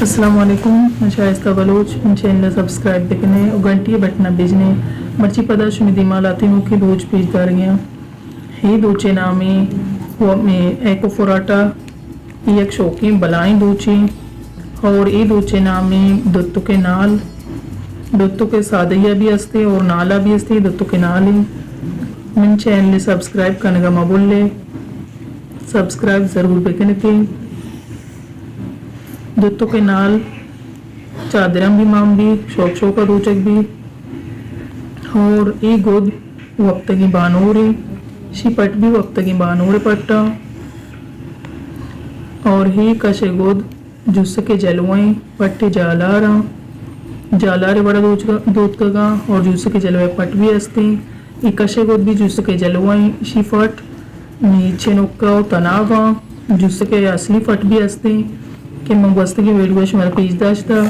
अस्सलाम वालेकुम, मैं शाइस्ता बलोच चैनल सब्सक्राइब देखने और घंटी बटना भेजने मर्ची पदा शुमिदी मालाती हूँ कि रोज भेज कर गया ही दोचे नामी वो में एको फुराटा एक शौकी बलाई दोची और ये दोचे नामी दुत्तु के नाल दुत्तु के सादिया भी हस्ते और नाला भी हस्ते दुत्तु के नाल ही मन चैनल सब्सक्राइब करने का मबुल्ले सब्सक्राइब ज़रूर बेकने थे दुत्तों के नाल चादरम भी माम भी शौक शौका रोचक भी और ये गोद वक्त की बानोरे शिपट भी वक्त की बानोरे पट्टा और ही कशे गोद जुस के जलवाएं पट्टे जालारे बड़ा दूध का और जुस के जलवाए पट भी हंसते ये कशे गोद भी जुस के जलवाएं शिफट नीचे नुक्का तनावा जुस के असली फट भी हंसते कि मैं बस्ती की वीडियो मेरा पेज दाश्ता